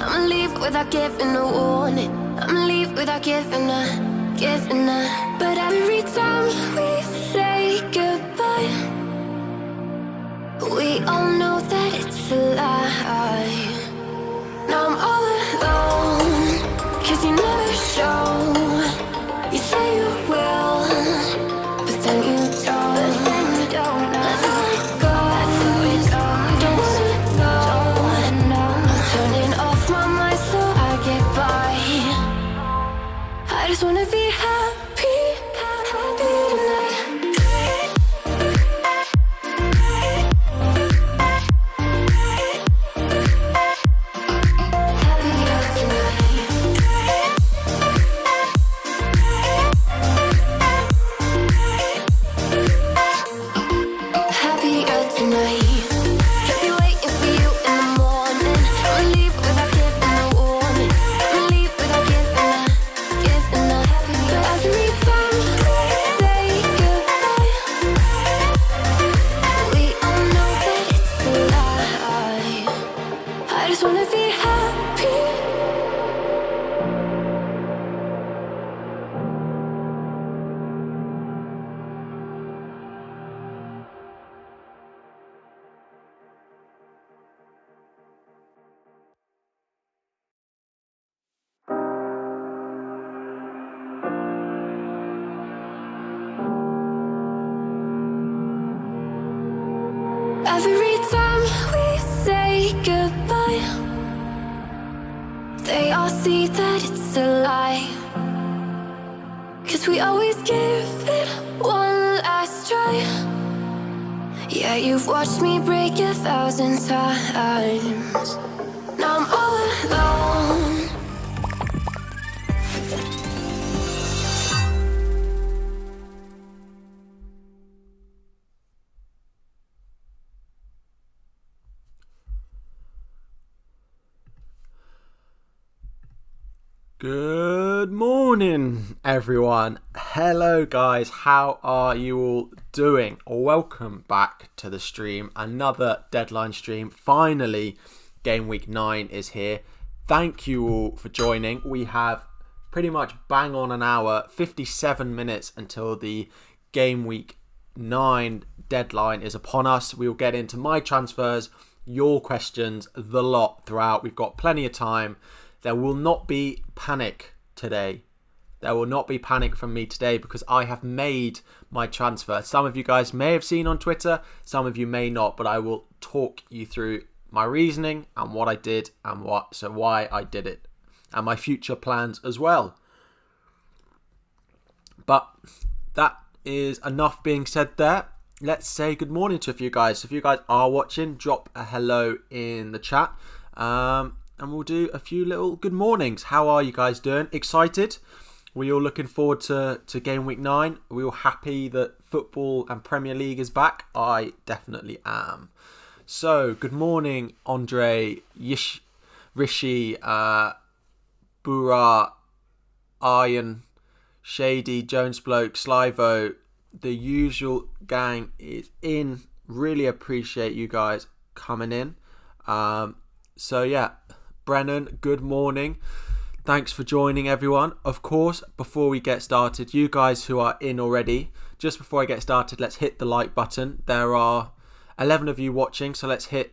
I'ma leave without giving a warning. I'ma leave without giving a. But every time we say goodbye, we all know that it's a lie. Now I'm all alone, 'cause you never show. You say you will, but then you don't. Let's let go, don't wanna know. I'm turning off my mind so I get by. I just wanna be happy, happy tonight. Every time we say goodbye, they all see that it's a lie. 'Cause we always give it one last try. Yeah, you've watched me break 1,000 times. Now I'm all alone. Good morning, everyone. Hello, guys. How are you all doing? Welcome back to the stream. Another deadline stream. Finally, Game Week 9 is here. Thank you all for joining. We have pretty much bang on an hour, 57 minutes until the Game Week 9 deadline is upon us. We will get into my transfers, your questions, the lot throughout. We've got plenty of time. There will not be panic today. There will not be panic from me today because I have made my transfer. Some of you guys may have seen on Twitter, some of you may not, but I will talk you through my reasoning and what I did and why I did it and my future plans as well. But that is enough being said there. Let's say good morning to a few guys. So if you guys are watching, drop a hello in the chat. And we'll do a few little good mornings. How are you guys doing? Excited? We all looking forward to Game Week 9? Are we all happy that football and Premier League is back? I definitely am. So, good morning, Andre, Rishi, Bura, Iron, Shady, Jones Bloke, Slivo. The usual gang is in. Really appreciate you guys coming in. So, yeah. Brennan, good morning. Thanks for joining, everyone. Of course, before we get started, you guys who are in already, just before I get started, let's hit the like button. There are 11 of you watching, so let's get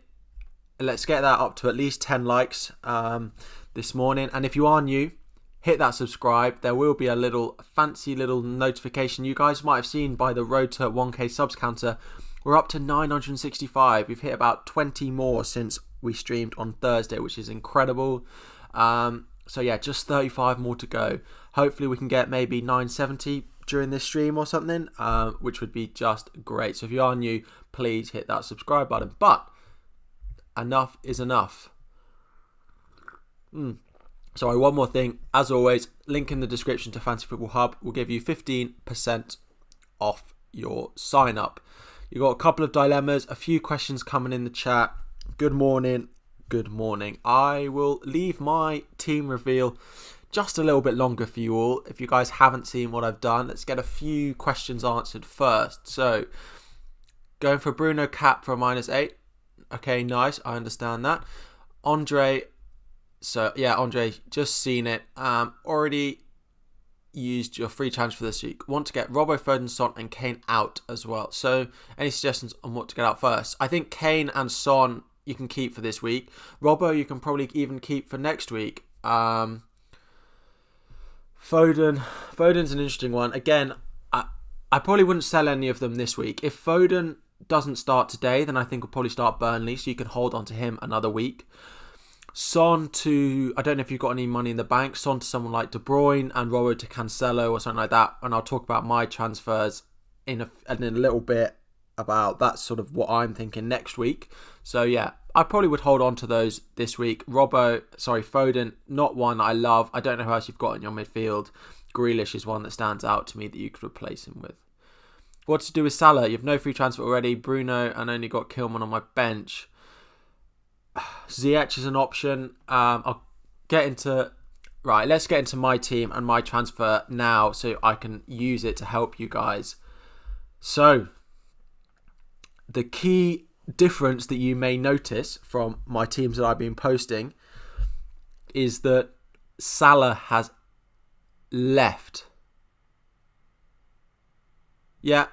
that up to at least 10 likes this morning. And if you are new, hit that subscribe. There will be a little fancy little notification. You guys might have seen by the road to 1k subs counter, we're up to 965. We've hit about 20 more since we streamed on Thursday, which is incredible. So yeah, just 35 more to go. Hopefully we can get maybe 970 during this stream or something, which would be just great. So if you are new, please hit that subscribe button. But enough is enough. Sorry, one more thing. As always, link in the description to Fantasy Football Hub will give you 15% off your sign up. You've got a couple of dilemmas, a few questions coming in the chat. Good morning. Good morning. I will leave my team reveal just a little bit longer for you all. If you guys haven't seen what I've done, let's get a few questions answered first. So, going for Bruno Cap for a -8. Okay, nice. I understand that. Andre, So yeah, Andre, just seen it. Already used your free transfer this week. Want to get Robbo, Foden, Son and Kane out as well. So any suggestions on what to get out first? I think Kane and Son you can keep for this week. Robbo you can probably even keep for next week. Foden's an interesting one. Again, I probably wouldn't sell any of them this week. If Foden doesn't start today, then I think we'll probably start Burnley, so you can hold on to him another week. Son to, I don't know if you've got any money in the bank, Son to someone like De Bruyne and Robbo to Cancelo or something like that. And I'll talk about my transfers in a little bit about that's sort of what I'm thinking next week. So yeah, I probably would hold on to those this week. Foden, not one I love. I don't know who else you've got in your midfield. Grealish is one that stands out to me that you could replace him with. What to do with Salah? You have no free transfer already. Bruno and only got Kilman on my bench. Ziyech is an option. I'll get into... Right, let's get into my team and my transfer now so I can use it to help you guys. So, the key difference that you may notice from my teams that I've been posting is that Salah has left. Yeah,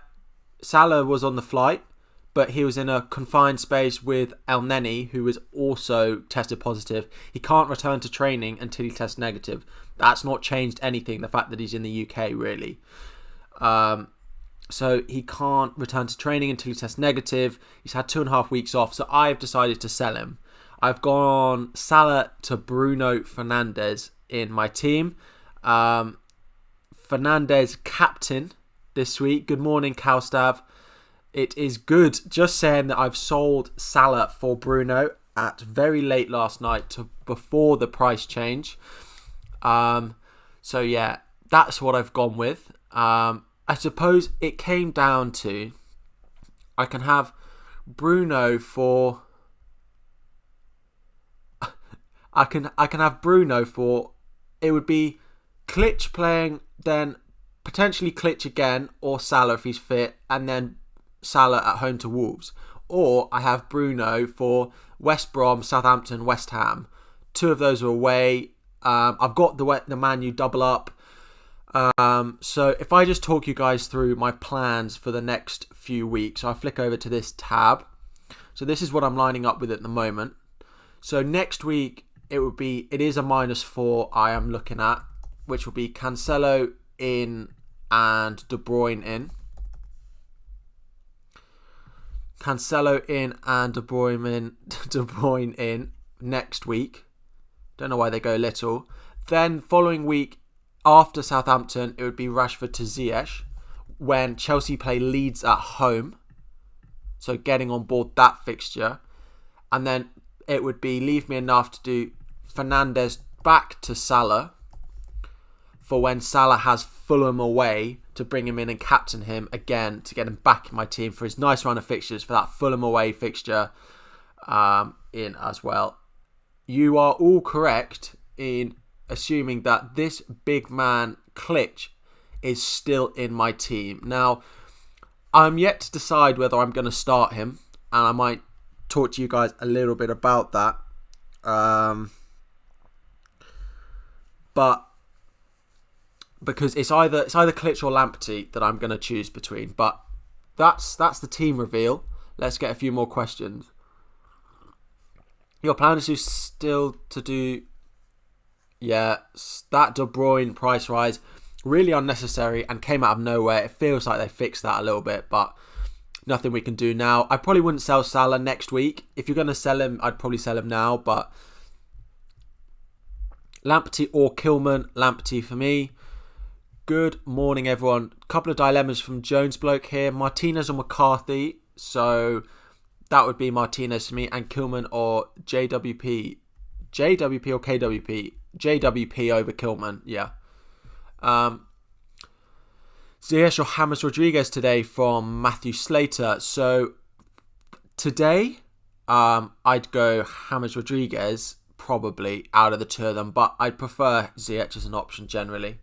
Salah was on the flight, but he was in a confined space with El Neni, who was also tested positive. He can't return to training until he tests negative. That's not changed anything, the fact that he's in the UK, really. So he can't return to training until he tests negative. He's had 2.5 weeks off, so I've decided to sell him. I've gone Salah to Bruno Fernandes in my team. Fernandes captain this week. Good morning, Cowstav. It is good. Just saying that I've sold Salah for Bruno at very late last night to before the price change. So yeah, that's what I've gone with. I suppose it came down to I can have Bruno for I can have Bruno for it would be Klitsch playing, then potentially Klitsch again or Salah if he's fit, and then Salah at home to Wolves. Or I have Bruno for West Brom, Southampton, West Ham. 2 of those are away. I've got the Man U double up. So if I just talk you guys through my plans for the next few weeks, I'll flick over to this tab. So this is what I'm lining up with at the moment. So next week it is a -4 I am looking at, which will be Cancelo in and De Bruyne in. Cancelo in and De Bruyne in next week. Don't know why they go little. Then following week after Southampton, it would be Rashford to Ziyech when Chelsea play Leeds at home. So getting on board that fixture. And then it would be leave me enough to do Fernandes back to Salah for when Salah has Fulham away to bring him in and captain him again to get him back in my team for his nice run of fixtures for that Fulham away fixture in as well. You are all correct in assuming that this big man Klitsch is still in my team. Now, I'm yet to decide whether I'm going to start him, and I might talk to you guys a little bit about that. But because it's either Klitsch or Lamptey that I'm going to choose between. But that's the team reveal. Let's get a few more questions. Your plan is still to do... Yeah, that De Bruyne price rise, really unnecessary and came out of nowhere. It feels like they fixed that a little bit, but nothing we can do now. I probably wouldn't sell Salah next week. If you're going to sell him, I'd probably sell him now, but Lamptey or Kilman, Lamptey for me. Good morning, everyone. Couple of dilemmas from Jones Bloke here. Martinez or McCarthy, so that would be Martinez for me, and Kilman or JWP. JWP or KWP? JWP over Kilman, yeah. Ziyech or James Rodriguez today from Matthew Slater. So today, I'd go James Rodriguez probably out of the 2 of them, but I'd prefer Ziyech as an option generally.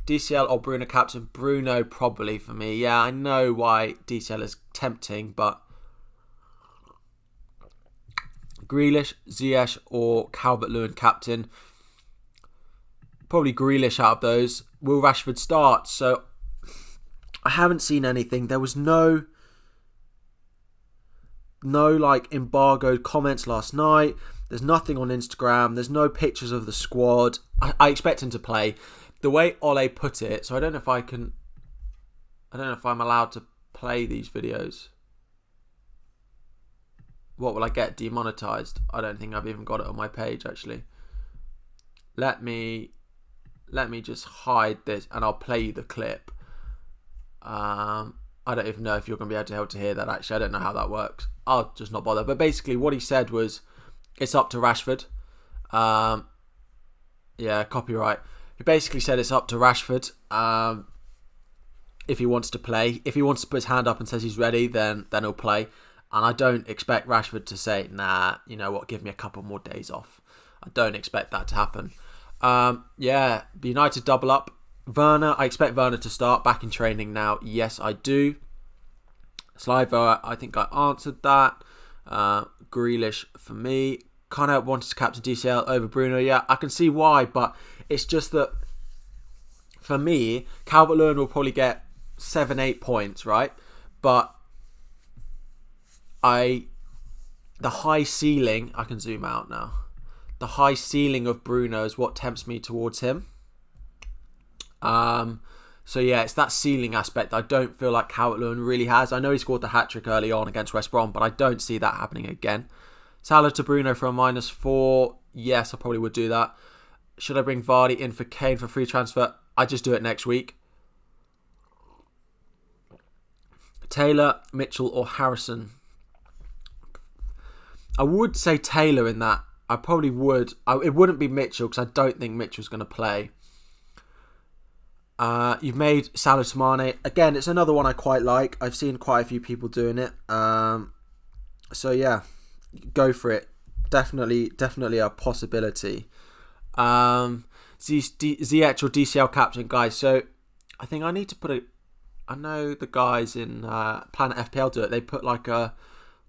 DCL or Bruno captain? Bruno probably for me. Yeah, I know why DCL is tempting, but Grealish, Ziyech, or Calvert-Lewin captain. Probably Grealish out of those. Will Rashford start? So I haven't seen anything. There was no like embargoed comments last night. There's nothing on Instagram. There's no pictures of the squad. I expect him to play. The way Ole put it, so I don't know if I'm allowed to play these videos. What will I get demonetized? I don't think I've even got it on my page actually. Let me just hide this and I'll play you the clip. I don't even know if you're going to be able to hear that actually. I don't know how that works. I'll just not bother. But basically what he said was, it's up to Rashford. Yeah, copyright. He basically said it's up to Rashford if he wants to play. If he wants to put his hand up and says he's ready, then he'll play. And I don't expect Rashford to say, nah, you know what, give me a couple more days off. I don't expect that to happen. Yeah, the United double up. Werner, I expect Werner to start back in training now. Yes, I do. Slivo, I think I answered that. Grealish for me. Can't help wanting to captain DCL over Bruno. Yeah, I can see why, but it's just that for me, Calvert-Lewin will probably get 7-8 points, right? But the high ceiling, I can zoom out now. The high ceiling of Bruno is what tempts me towards him. So yeah, it's that ceiling aspect I don't feel like Calvert-Lewin really has. I know he scored the hat-trick early on against West Brom, but I don't see that happening again. Salah to Bruno for a -4. Yes, I probably would do that. Should I bring Vardy in for Kane for free transfer? I just do it next week. Taylor, Mitchell or Harrison? I would say Taylor in that. I probably would. It wouldn't be Mitchell because I don't think Mitchell's going to play. You've made Salah to Mane. Again, it's another one I quite like. I've seen quite a few people doing it. So yeah, go for it. Definitely a possibility. Ziyech or DCL captain, guys. So I think I need to put I know the guys in Planet FPL do it. They put like a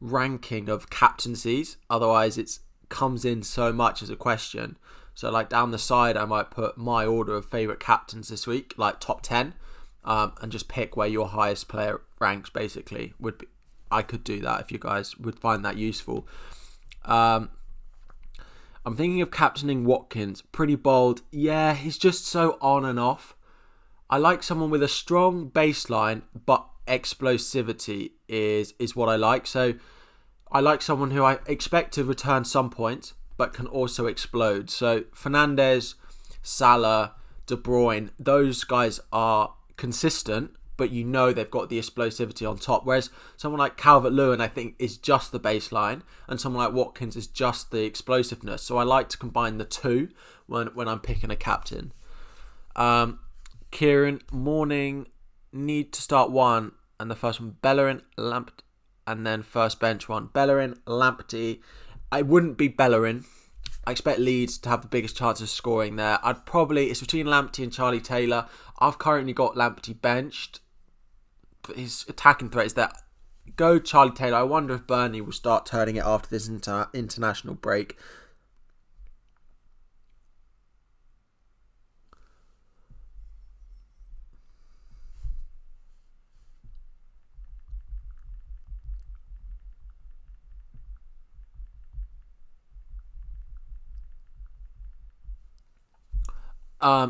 ranking of captaincies. Otherwise, it comes in so much as a question. So like down the side, I might put my order of favourite captains this week, like top 10, and just pick where your highest player ranks. Basically, I could do that if you guys would find that useful. I'm thinking of captaining Watkins. Pretty bold. Yeah, he's just so on and off. I like someone with a strong baseline, but explosivity is what I like. So I like someone who I expect to return some points, but can also explode. So Fernandes, Salah, De Bruyne, those guys are consistent, but you know they've got the explosivity on top. Whereas someone like Calvert-Lewin, I think, is just the baseline, and someone like Watkins is just the explosiveness. So I like to combine the two when I'm picking a captain. Kieran, morning, need to start one, and the first one, Bellerin, Lamptey, and then first bench one, Bellerin, Lamptey. I wouldn't be Bellerin. I expect Leeds to have the biggest chance of scoring there. It's between Lamptey and Charlie Taylor. I've currently got Lamptey benched, but his attacking threat is there. Go Charlie Taylor. I wonder if Burnley will start turning it after this international break.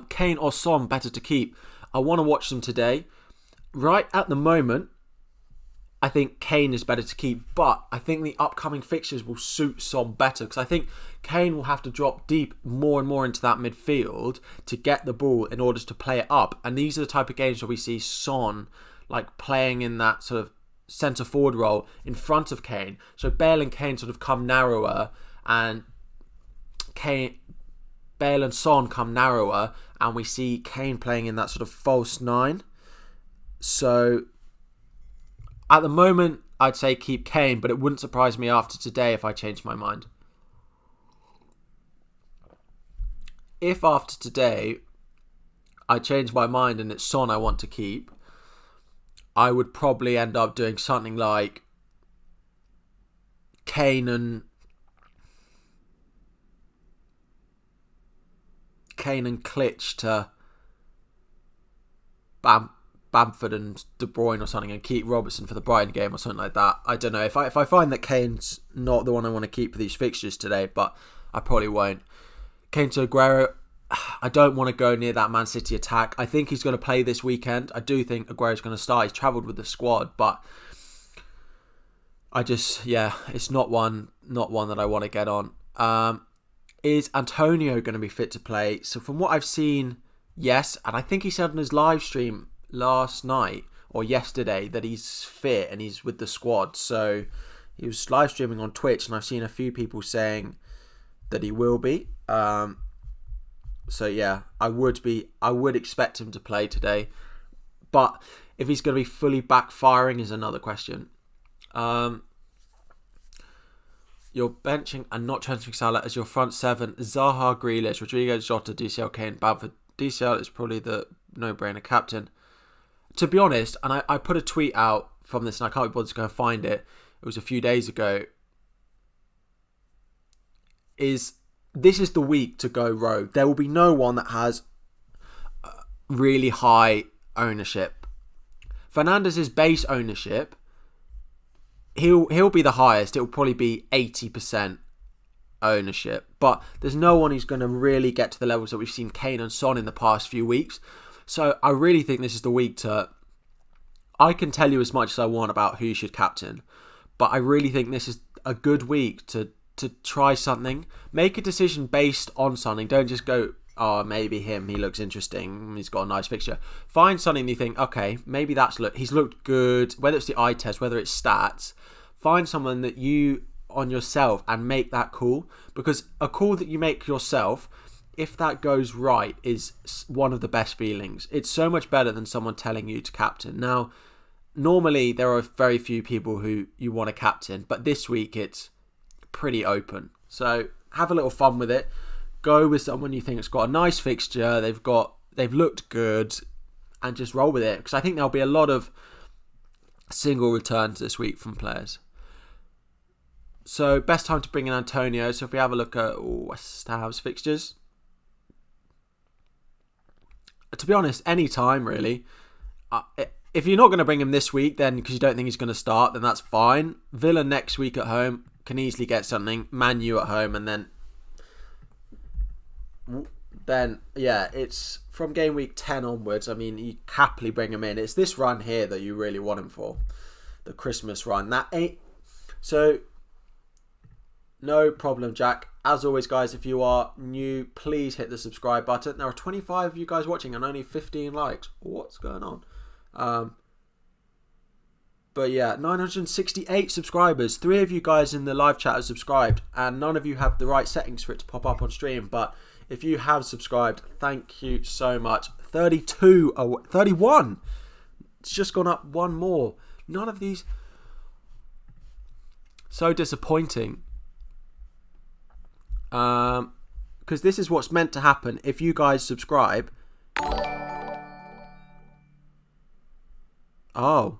Kane or Son better to keep? I want to watch them today. Right at the moment, I think Kane is better to keep, but I think the upcoming fixtures will suit Son better because I think Kane will have to drop deep more and more into that midfield to get the ball in order to play it up. And these are the type of games where we see Son like playing in that sort of centre forward role in front of Kane. So Bale and Kane sort of come narrower, and Bale and Son come narrower, and we see Kane playing in that sort of false nine. So at the moment, I'd say keep Kane, but it wouldn't surprise me after today if I changed my mind. If after today I change my mind and it's Son I want to keep, I would probably end up doing something like Kane and Kane and Klitsch to Bamford and De Bruyne or something, and keep Robertson for the Brighton game or something like that. I don't know. If I find that Kane's not the one I want to keep for these fixtures today, but I probably won't. Kane to Aguero, I don't want to go near that Man City attack. I think he's going to play this weekend. I do think Aguero's going to start. He's travelled with the squad, but it's not one that I want to get on. Is Antonio going to be fit to play? So from what I've seen, yes. And I think he said on his live stream last night or yesterday that he's fit and he's with the squad. So he was live streaming on Twitch, and I've seen a few people saying that he will be. So yeah, I would expect him to play today. But if he's going to be fully backfiring is another question. You're benching and not transferring Salah as your front seven. Zaha, Grealish, Rodriguez, Jota, DCL, Kane, Bamford. DCL is probably the no-brainer captain. To be honest, and I put a tweet out from this and I can't be bothered to go and find it. It was a few days ago. This is the week to go rogue. There will be no one that has really high ownership. Fernandez's base ownership, he'll be the highest. It will probably be 80% ownership. But there's no one who's going to really get to the levels that we've seen Kane and Son in the past few weeks. So I really think this is the week to... I can tell you as much as I want about who you should captain, but I really think this is a good week to try something. Make a decision based on something. Don't just go, oh, maybe him, he looks interesting, he's got a nice fixture. Find something you think, okay, maybe he's looked good, whether it's the eye test, whether it's stats. Find someone that you on yourself and make that call, because a call that you make yourself, if that goes right, is one of the best feelings. It's so much better than someone telling you to captain. Now, normally there are very few people who you want to captain, but this week it's pretty open. So have a little fun with it. Go with someone you think has got a nice fixture, they've looked good, and just roll with it, because I think there'll be a lot of single returns this week from players. So best time to bring in Antonio. So if we have a look at West Ham's fixtures, to be honest, any time really. If you're not going to bring him this week, then because you don't think he's going to start, then that's fine. Villa next week at home can easily get something. Man U at home, and then yeah, it's from game week 10 onwards. I mean, you happily bring him in. It's this run here that you really want him for, the Christmas run. That ain't so. No problem, Jack. As always, guys, if you are new, please hit the subscribe button. There are 25 of you guys watching and only 15 likes. What's going on? But yeah, 968 subscribers. 3 of you guys in the live chat have subscribed, and none of you have the right settings for it to pop up on stream. But if you have subscribed, thank you so much. 31. It's just gone up one more. None of these. So disappointing. Because this is what's meant to happen if you guys subscribe. Oh,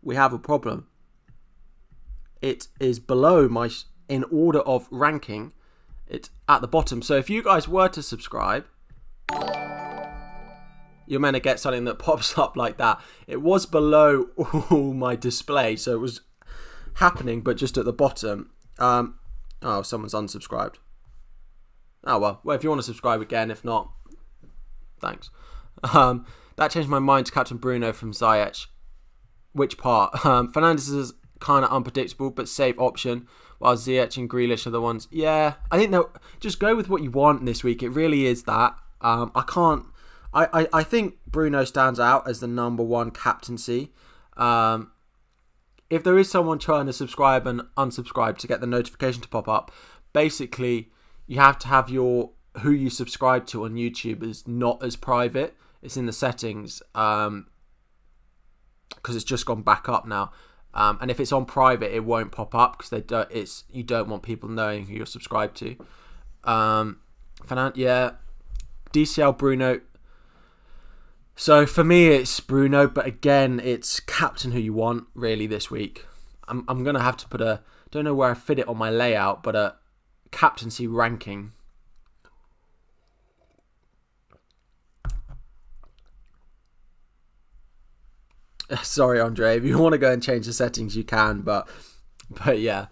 we have a problem. It is below my, in order of ranking, it's at the bottom. So if you guys were to subscribe, you're meant to get something that pops up like that. It was below all my display, so it was happening, but just at the bottom. Oh, someone's unsubscribed. Oh, well, if you want to subscribe again, if not, thanks. That changed my mind to Captain Bruno from Ziyech. Which part? Fernandez is kind of unpredictable, but safe option, while Ziyech and Grealish are the ones. Yeah, I think that just go with what you want this week. It really is that. I think Bruno stands out as the number one captaincy. If there is someone trying to subscribe and unsubscribe to get the notification to pop up, basically you have to have your who you subscribe to on YouTube is not as private. It's in the settings because it's just gone back up now. And if it's on private, it won't pop up because you don't want people knowing who you're subscribed to. Yeah, DCL Bruno. So for me, it's Bruno, but again, it's captain who you want really this week. I'm gonna have to put a don't know where I fit it on my layout, but a captaincy ranking. Sorry, Andre, if you want to go and change the settings, you can, but yeah.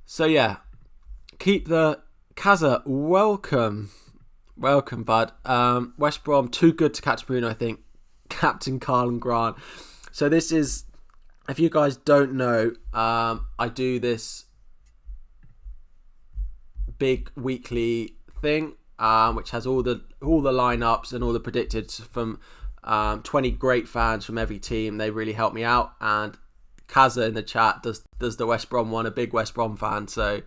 So yeah, keep the Kaza, welcome, bud. West Brom, too good to catch Bruno, I think. Captain Carl and Grant. So this is, if you guys don't know, I do this big weekly thing, which has all the lineups and all the predicted from 20 great fans from every team. They really help me out, and Kaza in the chat does the West Brom one, a big West Brom fan, so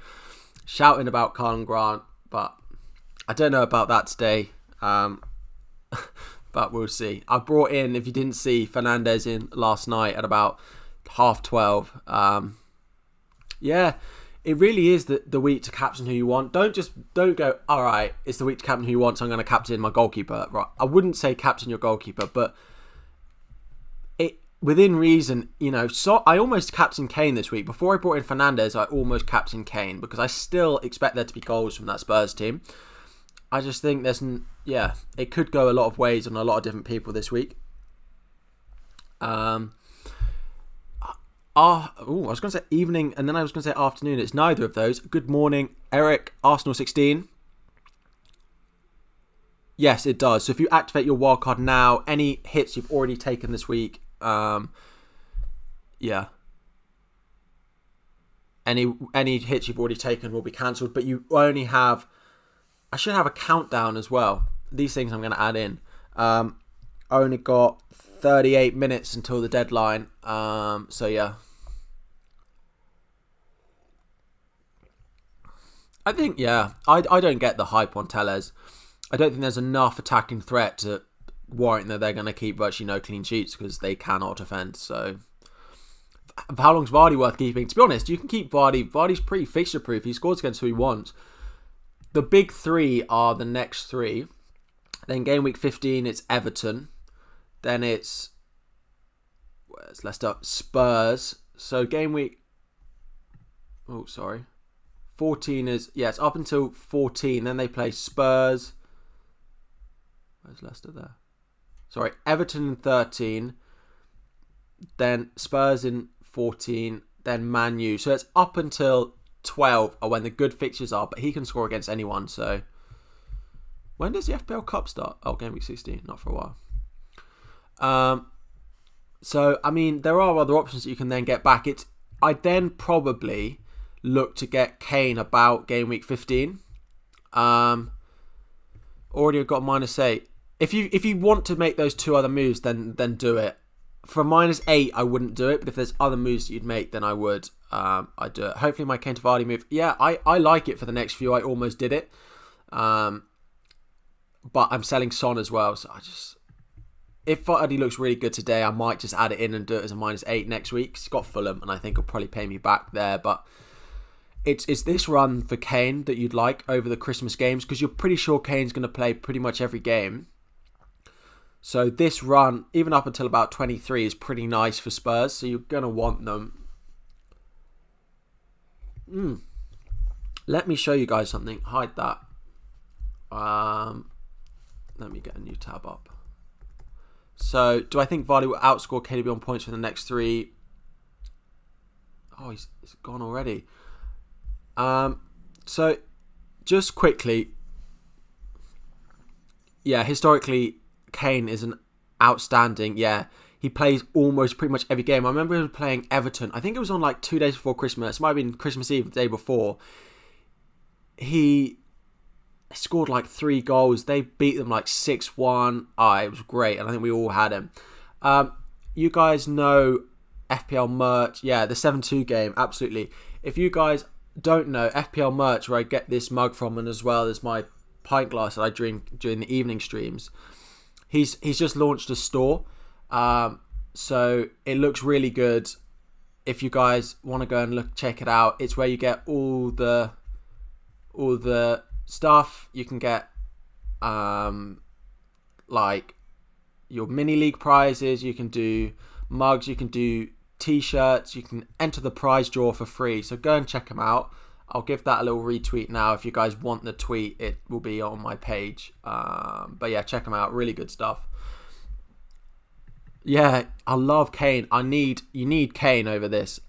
shouting about Carl and Grant, but I don't know about that today, but we'll see. I brought in, if you didn't see, Fernandez in last night at about 12:30. Yeah, it really is the week to captain who you want. Don't go, all right, it's the week to captain who you want, so I'm going to captain my goalkeeper. Right, I wouldn't say captain your goalkeeper, but it within reason, So I almost captained Kane this week. Before I brought in Fernandez, I almost captained Kane because I still expect there to be goals from that Spurs team. I just think it could go a lot of ways on a lot of different people this week. I was going to say evening, and then I was going to say afternoon. It's neither of those. Good morning, Eric, Arsenal 16. Yes, it does. So if you activate your wildcard now, any hits you've already taken this week, any hits you've already taken will be cancelled, but you only have, I should have a countdown as well. These things I'm going to add in. I only got 38 minutes until the deadline. So yeah. I think, I don't get the hype on Tellez. I don't think there's enough attacking threat to warrant that they're going to keep virtually no clean sheets because they cannot defend. So how long's Vardy worth keeping? To be honest, you can keep Vardy. Vardy's pretty fixture proof. He scores against who he wants. The big three are the next three. Then game week 15, it's Everton. Then it's, where's Leicester? Spurs. So game week, 14 is, it's up until 14. Then they play Spurs. Where's Leicester there? Sorry, Everton in 13. Then Spurs in 14. Then Man U. So it's up until 12 are when the good fixtures are, but he can score against anyone. So when does the FPL Cup start? Oh, game week 16, not for a while. So I mean, there are other options that you can then get back. I'd then probably look to get Kane about game week 15. Already got -8. If you want to make those two other moves, then do it. For -8, I wouldn't do it, but if there's other moves that you'd make, then I would. I'd do it. Hopefully my Kane to Vardy move. Yeah, I like it for the next few. I almost did it. But I'm selling Son as well, so if Vardy looks really good today, I might just add it in and do it as a -8 next week. He's got Fulham, and I think he'll probably pay me back there. But it's this run for Kane that you'd like over the Christmas games, because you're pretty sure Kane's going to play pretty much every game. So this run, even up until about 23, is pretty nice for Spurs. So you're going to want them. Let me show you guys something. Hide that. Let me get a new tab up. So, do I think Vardy will outscore KDB on points for the next 3? Oh, he's gone already. So, just quickly. Yeah, historically, Kane is an outstanding. Yeah, he plays almost pretty much every game. I remember him playing Everton. I think it was on like 2 days before Christmas. It might have been Christmas Eve, the day before. He scored like 3 goals. They beat them like 6-1. It was great, and I think we all had him. You guys know FPL merch. Yeah, the 7-2 game, absolutely. If you guys don't know, FPL merch, where I get this mug from, and as well as my pint glass that I drink during the evening streams, he's just launched a store. So it looks really good. If you guys want to go and check it out, it's where you get all the stuff. You can get like your mini league prizes. You can do mugs. You can do t-shirts. You can enter the prize draw for free. So go and check them out. I'll give that a little retweet now. If you guys want the tweet, it will be on my page. But yeah, check them out. Really good stuff. Yeah, I love Kane. You need Kane over this.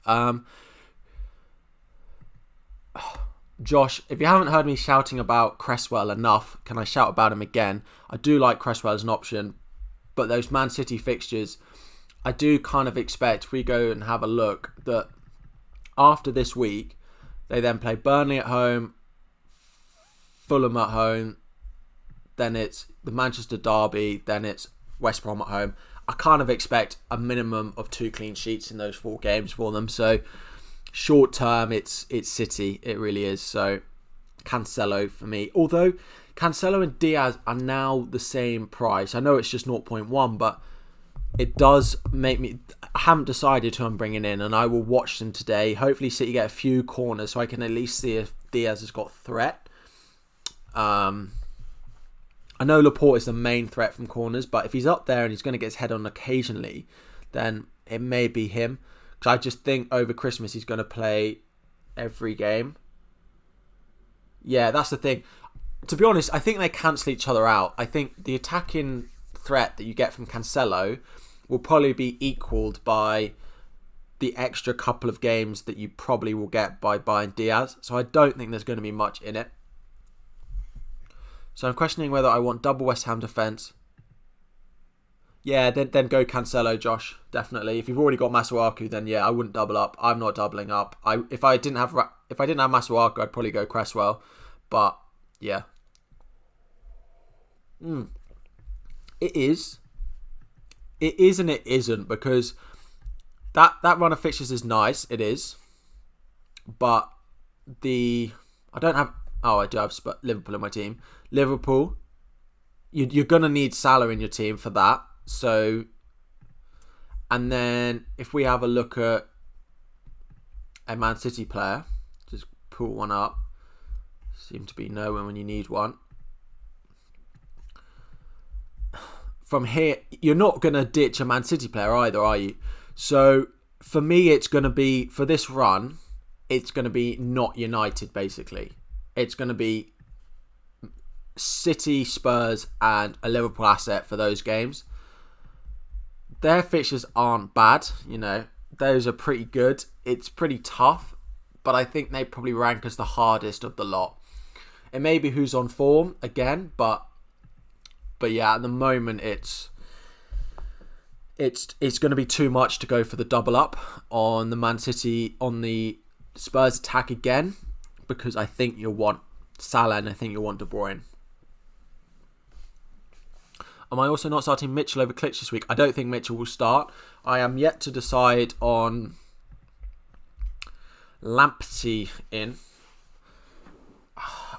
Josh, if you haven't heard me shouting about Cresswell enough, can I shout about him again? I do like Cresswell as an option, but those Man City fixtures, I do kind of expect, if we go and have a look, that after this week, they then play Burnley at home, Fulham at home, then it's the Manchester Derby, then it's West Brom at home. I kind of expect a minimum of 2 clean sheets in those 4 games for them. So short term, it's City. It really is. So Cancelo for me. Although Cancelo and Diaz are now the same price. I know it's just 0.1, but it does make me... I haven't decided who I'm bringing in, and I will watch them today. Hopefully City get a few corners so I can at least see if Diaz has got threat. I know Laporte is the main threat from corners, but if he's up there and he's going to get his head on occasionally, then it may be him. Because I just think over Christmas he's going to play every game. Yeah, that's the thing. To be honest, I think they cancel each other out. I think the attacking threat that you get from Cancelo will probably be equaled by the extra couple of games that you probably will get by buying Diaz. So I don't think there's going to be much in it. So I'm questioning whether I want double West Ham defence. Yeah, then go Cancelo, Josh. Definitely. If you've already got Masuaku, then yeah, I wouldn't double up. I'm not doubling up. If I didn't have Masuaku, I'd probably go Cresswell. But yeah, it is and it isn't, because that run of fixtures is nice. It is, but I do have Liverpool in my team. Liverpool, you're going to need Salah in your team for that. So, and then if we have a look at a Man City player, just pull one up. Seem to be nowhere when you need one. From here, you're not going to ditch a Man City player either, are you? So, for me, it's going to be, for this run, it's going to be not United, basically. It's going to be City, Spurs, and a Liverpool asset for those games. Their fixtures aren't bad, those are pretty good. It's pretty tough, but I think they probably rank as the hardest of the lot. It may be who's on form again, but yeah, at the moment it's going to be too much to go for the double up on the Man City, on the Spurs attack again, because I think you'll want Salah and I think you'll want De Bruyne. Am I also not starting Mitchell over Klitsch this week? I don't think Mitchell will start. I am yet to decide on Lamptey in.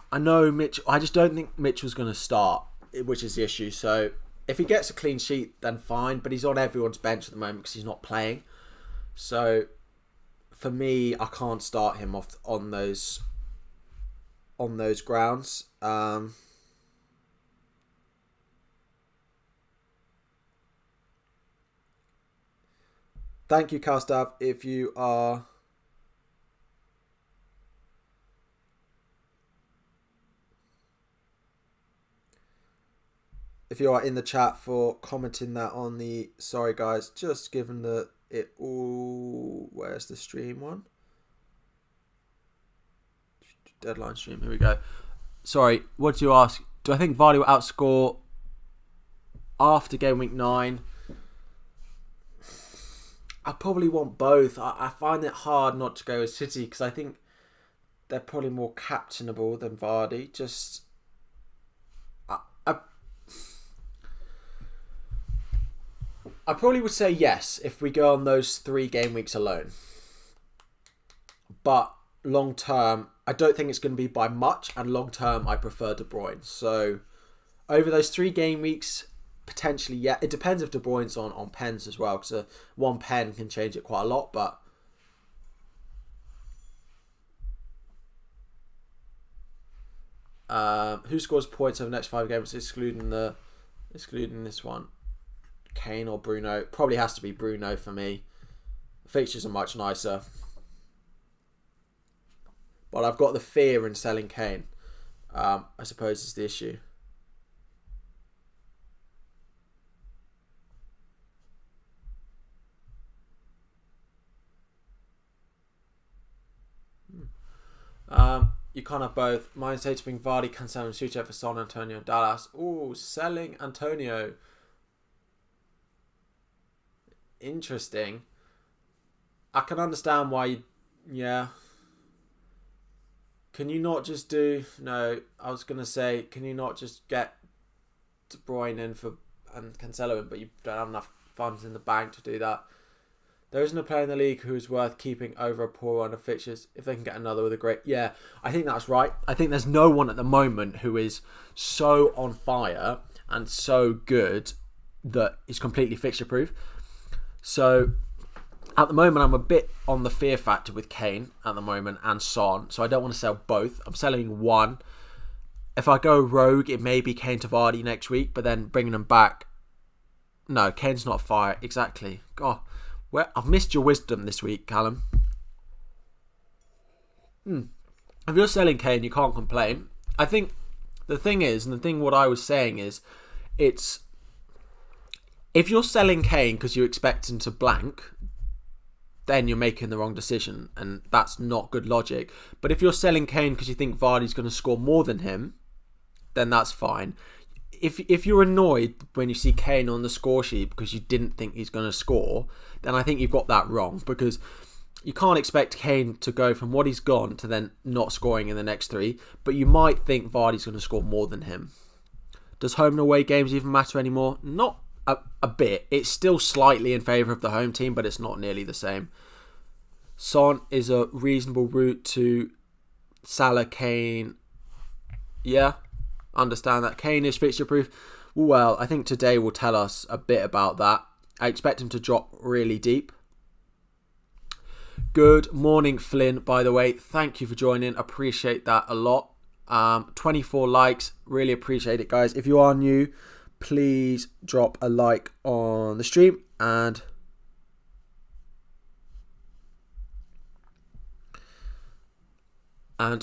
I know Mitchell. I just don't think Mitchell's going to start, which is the issue. So if he gets a clean sheet, then fine. But he's on everyone's bench at the moment because he's not playing. So for me, I can't start him off on those grounds. Thank you, Karstav. If you are in the chat for commenting that on the... Sorry, guys. Just given that it all... Where's the stream one? Deadline stream. Here we go. Sorry. What do you ask? Do I think Vardy will outscore after game week 9? I probably want both. I find it hard not to go with City because I think they're probably more captainable than Vardy. Just... I probably would say yes if we go on those 3 game weeks alone. But long term, I don't think it's going to be by much. And long term, I prefer De Bruyne. So over those 3 game weeks, potentially, yeah. It depends if De Bruyne's on pens as well. Because one pen can change it quite a lot. But who scores points over the next 5 games, excluding this one? Kane or Bruno? Probably has to be Bruno for me. Fixtures are much nicer. But I've got the fear in selling Kane. I suppose is the issue. You can't have both. Mine say to bring Vardy, Cancelo and Suchet for Son, Antonio and Dallas. Ooh, selling Antonio. Interesting. I can understand why yeah. Can you not just do... No, I was going to say, can you not just get De Bruyne in and Cancelo in, but you don't have enough funds in the bank to do that. There isn't a player in the league who is worth keeping over a poor run of fixtures if they can get another with a great... Yeah, I think that's right. I think there's no one at the moment who is so on fire and so good that is completely fixture-proof. So, at the moment, I'm a bit on the fear factor with Kane at the moment and Son, so I don't want to sell both. I'm selling one. If I go rogue, it may be Kane to Vardy next week, but then bringing them back... No, Kane's not fire. Exactly. God... Well, I've missed your wisdom this week, Callum. If you're selling Kane, you can't complain. I think the thing is, and the thing what I was saying is, it's... If you're selling Kane because you expect him to blank, then you're making the wrong decision, and that's not good logic. But if you're selling Kane because you think Vardy's going to score more than him, then that's fine. If you're annoyed when you see Kane on the score sheet because you didn't think he's going to score, then I think you've got that wrong, because you can't expect Kane to go from what he's gone to then not scoring in the next three, but you might think Vardy's going to score more than him. Does home and away games even matter anymore? Not a bit. It's still slightly in favour of the home team, but it's not nearly the same. Son is a reasonable route to Salah, Kane. Yeah, understand that. Kane is fixture proof. Well, I think today will tell us a bit about that. I expect him to drop really deep. Good morning, Flynn, by the way. Thank you for joining. Appreciate that a lot. 24 likes. Really appreciate it, guys. If you are new, please drop a like on the stream and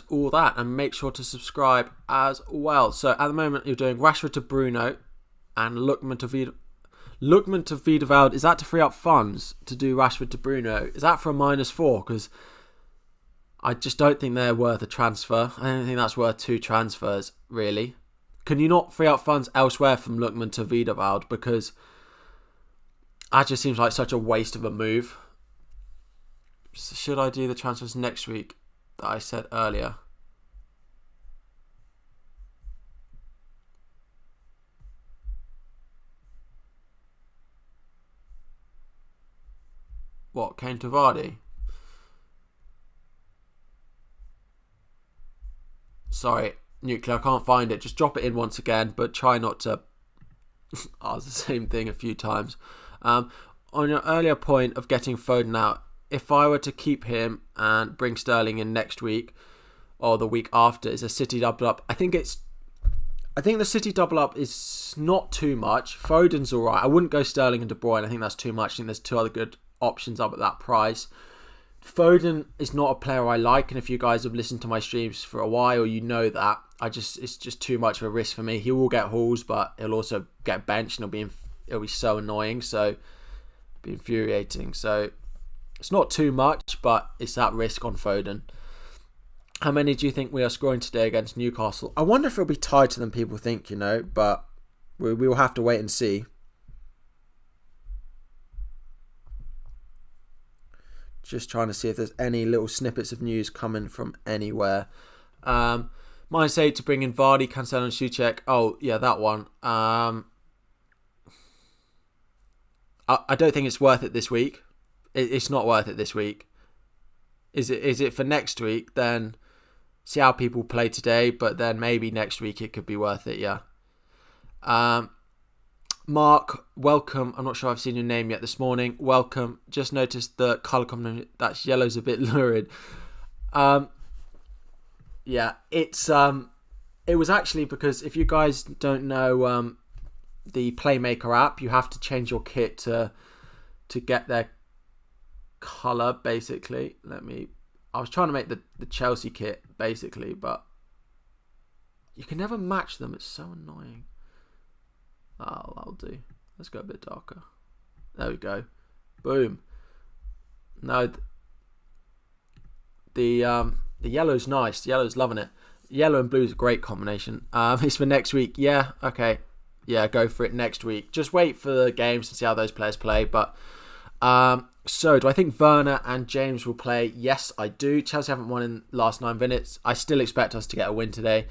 all that, and make sure to subscribe as well. So at the moment you're doing Rashford to Bruno and Lookman to Wiedewald. Is that to free up funds to do Rashford to Bruno? Is that for a -4? Because I just don't think they're worth a transfer. I don't think that's worth 2 transfers, really. Can you not free up funds elsewhere from Lookman to Wiedewald? Because that just seems like such a waste of a move. So should I do the transfers next week that I said earlier? What, Kane to Vardy? Sorry, Nuclear, I can't find it. Just drop it in once again, but try not to ask the same thing a few times. On your earlier point of getting Foden out, if I were to keep him and bring Sterling in next week or the week after, is a City double up. I think the City double up is not too much. Foden's alright. I wouldn't go Sterling and De Bruyne. I think that's too much. I think there's 2 other good options up at that price. Foden is not a player I like, and if you guys have listened to my streams for a while, you know that. It's just too much of a risk for me. He will get hauls, but he'll also get benched, and it'll be so annoying. So it'll be infuriating. So it's not too much, but it's that risk on Foden. How many do you think we are scoring today against Newcastle? I wonder if it'll be tighter than people think, but we will have to wait and see. Just trying to see if there's any little snippets of news coming from anywhere. Mine say to bring in Vardy, Cancelo and Souček. Oh, yeah, that one. I don't think it's worth it this week. It's not worth it this week. Is it for next week? Then see how people play today, but then maybe next week it could be worth it, yeah. Mark, welcome. I'm not sure I've seen your name yet this morning. Welcome. Just noticed the colour combination. That yellow's a bit lurid. Yeah, it was actually because if you guys don't know the Playmaker app, you have to change your kit to get their colour, basically. I was trying to make the Chelsea kit, basically, but you can never match them. It's so annoying. Oh, that'll do. Let's go a bit darker. There we go. Boom. No, the yellow's nice. The yellow's loving it. Yellow and blue is a great combination. It's for next week. Yeah, okay. Yeah, go for it next week. Just wait for the games to see how those players play. But so, do I think Werner and James will play? Yes, I do. Chelsea haven't won in the last 9 minutes. I still expect us to get a win today.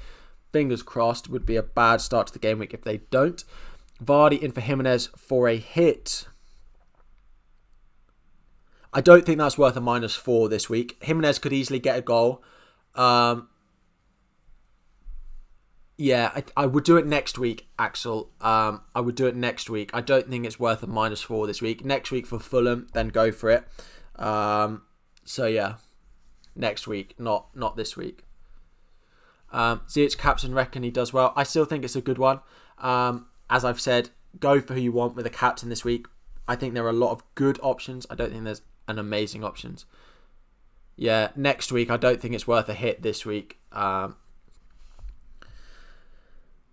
Fingers crossed. Would be a bad start to the game week if they don't. Vardy in for Jimenez for a hit. I don't think that's worth a -4 this week. Jimenez could easily get a goal. Yeah, I would do it next week, Axel. I would do it next week. I don't think it's worth a -4 this week. Next week for Fulham, then go for it. So yeah, next week, not this week. Ziyech captain, reckon he does well. I still think it's a good one. As I've said, go for who you want with a captain this week. I think there are a lot of good options. I don't think there's an amazing options. Yeah, next week, I don't think it's worth a hit this week.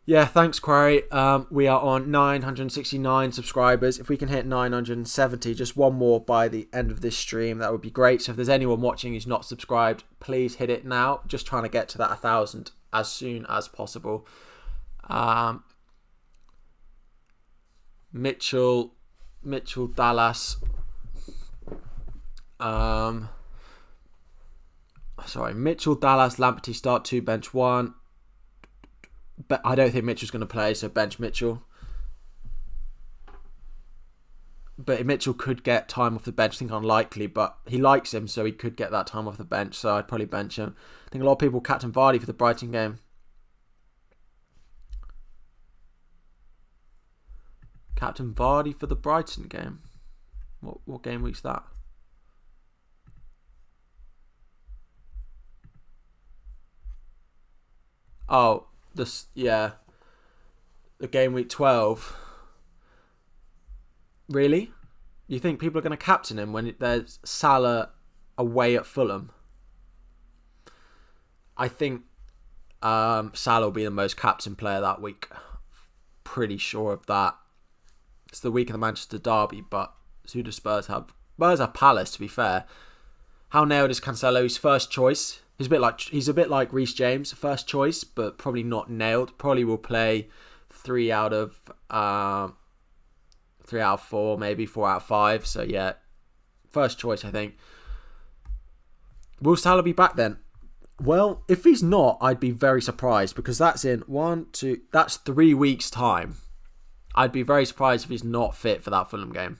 Yeah, thanks, Quarry. We are on 969 subscribers. If we can hit 970, just one more by the end of this stream, that would be great. So if there's anyone watching who's not subscribed, please hit it now. Just trying to get to that 1,000 as soon as possible. Mitchell, Dallas. Mitchell, Dallas, Lamptey start 2, bench 1. But I don't think Mitchell's going to play, so bench Mitchell. But Mitchell could get time off the bench. I think unlikely, but he likes him, so he could get that time off the bench. So I'd probably bench him. I think a lot of people captain Vardy for the Brighton game. Captain Vardy for the Brighton game. What game week's that? Oh, the game week 12. Really? You think people are going to captain him when there's Salah away at Fulham? I think Salah will be the most captain player that week. Pretty sure of that. It's the week of the Manchester derby, but who do Spurs have? Spurs have Palace, to be fair. How nailed is Cancelo? His first choice. He's a bit like Reece James, first choice, but probably not nailed. Probably will play 3 out of 4, maybe 4 out of 5. So yeah, first choice, I think. Will Salah be back then? Well, if he's not, I'd be very surprised, because that's in 3 weeks' time. I'd be very surprised if he's not fit for that Fulham game.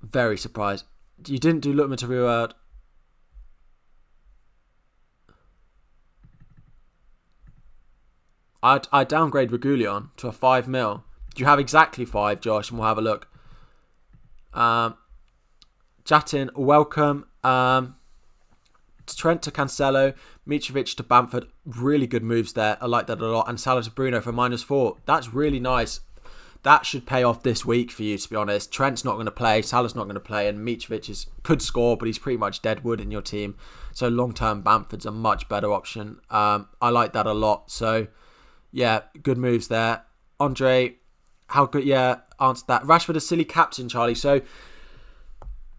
Very surprised. You didn't do Lookman to reward. I'd downgrade Regulion to a 5 mil. Do you have exactly 5, Josh? And we'll have a look. Jatin, welcome. Trent to Cancelo, Mitrovic to Bamford. Really good moves there. I like that a lot. And Salah to Bruno for -4. That's really nice. That should pay off this week for you, to be honest. Trent's not going to play. Salah's not going to play. And Mitrovic could score, but he's pretty much dead wood in your team. So long-term, Bamford's a much better option. I like that a lot. So, yeah, good moves there. Andre, how good? Yeah, answered that. Rashford a silly captain, Charlie. So,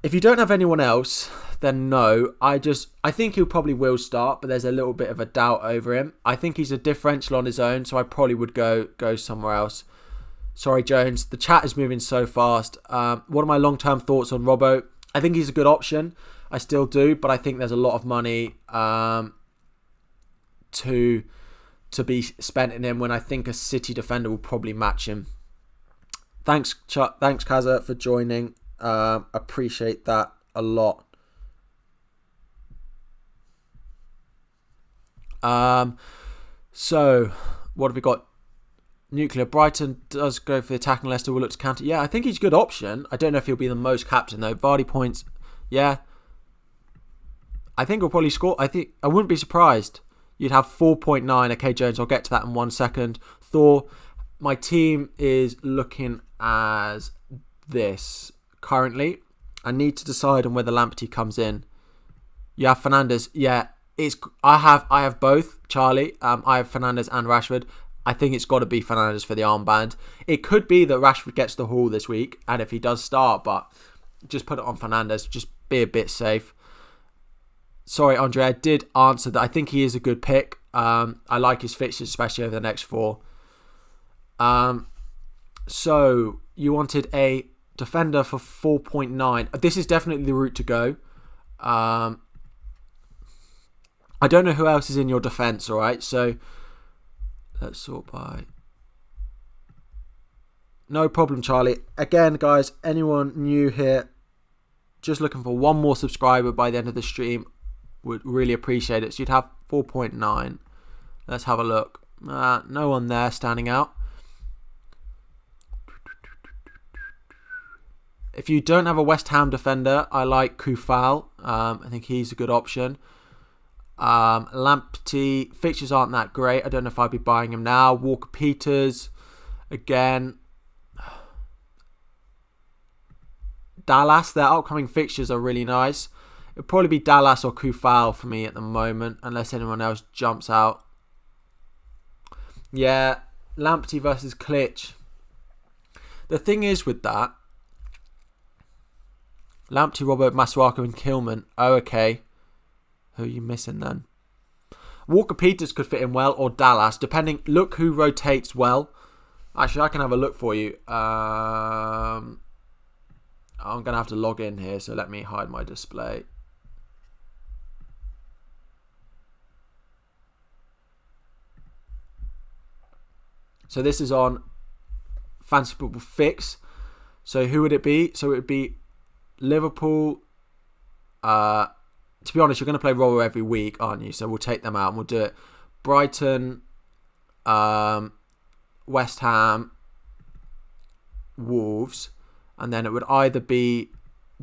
if you don't have anyone else, then no. I think he'll probably will start, but there's a little bit of a doubt over him. I think he's a differential on his own, so I probably would go somewhere else. Sorry, Jones. The chat is moving so fast. What are my long-term thoughts on Robbo? I think he's a good option. I still do, but I think there's a lot of money to be spent in him when I think a City defender will probably match him. Thanks, Kaza, for joining. Appreciate that a lot. So, what have we got? Nuclear. Brighton does go for the attack and Leicester will look to counter. Yeah, I think he's a good option. I don't know if he'll be the most captain though. Vardy points. Yeah. I think he'll probably score. I wouldn't be surprised. You'd have 4.9. Okay, Jones, I'll get to that in 1 second. Thor, my team is looking as this currently. I need to decide on whether Lamptey comes in. You have Fernandes. Yeah, I have both, Charlie. I have Fernandes and Rashford. I think it's got to be Fernandes for the armband. It could be that Rashford gets the haul this week, and if he does start, but just put it on Fernandes. Just be a bit safe. Sorry, Andre, I did answer that. I think he is a good pick. I like his fixtures, especially over the next 4. So you wanted a defender for 4.9. This is definitely the route to go. I don't know who else is in your defence, all right? So let's sort by. No problem, Charlie. Again, guys, anyone new here, just looking for one more subscriber by the end of the stream, would really appreciate it. So you'd have 4.9. Let's have a look. No one there standing out. If you don't have a West Ham defender, I like Kufal. I think he's a good option. Lamptey, fixtures aren't that great. I don't know if I'd be buying him now. Walker-Peters, again. Dallas, their upcoming fixtures are really nice. It'll probably be Dallas or Kufal for me at the moment, unless anyone else jumps out. Yeah, Lamptey versus Klitsch. The thing is with that, Lamptey, Robert, Masuaku and Kilman. Oh, okay. Who are you missing then? Walker-Peters could fit in well, or Dallas, depending. Look who rotates well. Actually, I can have a look for you. I'm going to have to log in here, so let me hide my display. So this is on Fantasy Football Fix. So who would it be? So it would be Liverpool. To be honest, you're going to play Roller every week, aren't you? So we'll take them out and we'll do it. Brighton, West Ham, Wolves. And then it would either be